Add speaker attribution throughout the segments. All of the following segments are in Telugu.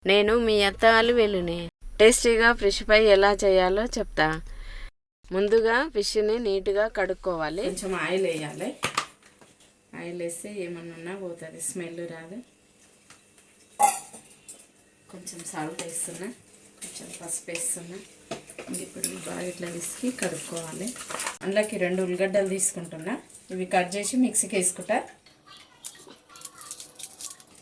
Speaker 1: నేను మీ అత్త అలివేలుని. టేస్టీగా ఫిష్ ఫ్రై ఎలా చేయాలో చెప్తా. ముందుగా ఫిష్ని నీట్గా కడుక్కోవాలి. కొంచెం ఆయిల్ వేయాలి. ఆయిల్ వేస్తే ఏమన్నా పోతుంది, స్మెల్ రాదు. కొంచెం సాల్ట్ వేస్తున్నా, కొంచెం పసుపు వేస్తున్నా. ఇప్పుడు బాగా ఇట్లా తీసుకు కడుక్కోవాలి. అందులోకి 2 ఉల్లిగడ్డలు తీసుకుంటున్నా. ఇవి కట్ చేసి మిక్సీకి వేసుకుంటా.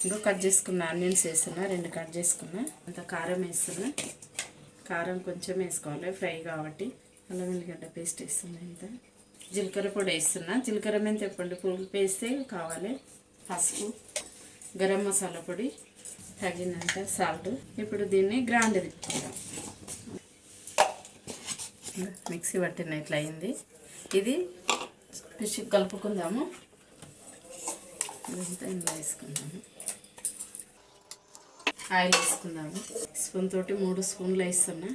Speaker 1: ఇంకో కట్ చేసుకున్న ఆనియన్స్ వేస్తున్నా, 2 కట్ చేసుకున్నా. అంత కారం వేస్తున్నా. కారం కొంచెం వేసుకోవాలి ఫ్రై కాబట్టి. అల్లం వెల్లిగడ్డ పేస్ట్ వేస్తున్నా. ఇంత జీలకర్ర పొడి వేస్తున్నా. జీలకర్ర మెంతి పులుపు వేస్తే కావాలి. పసుపు, గరం మసాలా పొడి, తగినంత సాల్ట్. ఇప్పుడు దీన్ని గ్రైండ్ తిప్పుకుందాం. మిక్సీ పట్టిన ఇట్లా అయింది. ఇది ఫిష్ కలుపుకుందాము. ఇదంతా ఇందులో వేసుకుందాము. ఆయిల్ వేసుకుందాము. స్పూన్ తోటి 3 స్పూన్లు వేస్తున్నా.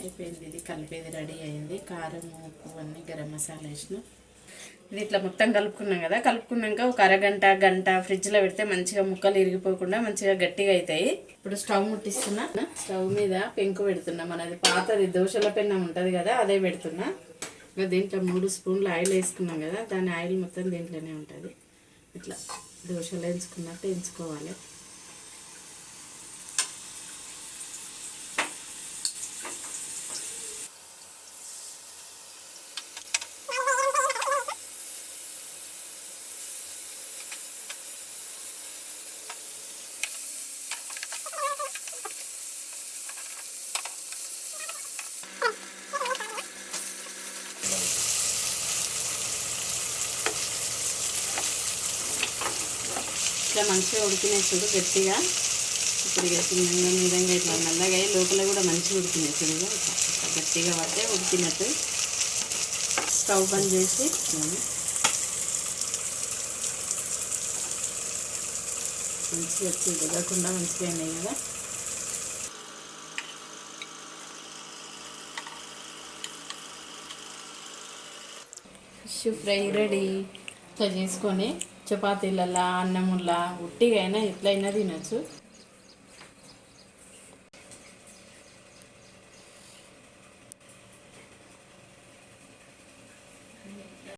Speaker 1: అయిపోయింది. ఇది కలిపేది రెడీ అయింది. కారం, ఉప్పు అన్నీ గరం మసాలా వేసిన. ఇది ఇట్లా మొత్తం కలుపుకున్నాం కదా. కలుపుకున్నాక ఒక అరగంట గంట ఫ్రిడ్జ్లో పెడితే మంచిగా ముక్కలు ఇరిగిపోకుండా మంచిగా గట్టిగా అవుతాయి. ఇప్పుడు స్టవ్ ముట్టిస్తున్నా. స్టవ్ మీద పెంకు పెడుతున్నా. మనది పాతది దోశల పెన్నం ఉంటుంది కదా, అదే పెడుతున్నా. ఇంకా దీంట్లో 3 స్పూన్లు ఆయిల్ వేసుకున్నాం కదా, దాని ఆయిల్ మొత్తం దీంట్లోనే ఉంటుంది. ఇట్లా దోశలు వేయించుకున్నట్టు వేయించుకోవాలి. ఇట్లా మంచిగా ఉడికినాయి చూడు గట్టిగా. ఇప్పుడు విధంగా ఇట్లా నల్లగా లోపల కూడా మంచిగా ఉడికినాయి చూడుగా. ఇట్లా గట్టిగా పడితే ఉడికినట్టు. స్టవ్ బంద్ చేసి మంచిగా వచ్చి ఉడకకుండా మంచిగా అయినాయి కదా. Fish fry ready. ఇట్లా చేసుకొని చపాతీలలా, అన్నములా, ఉట్టిగా అయినా ఎట్లయినా తినచ్చు.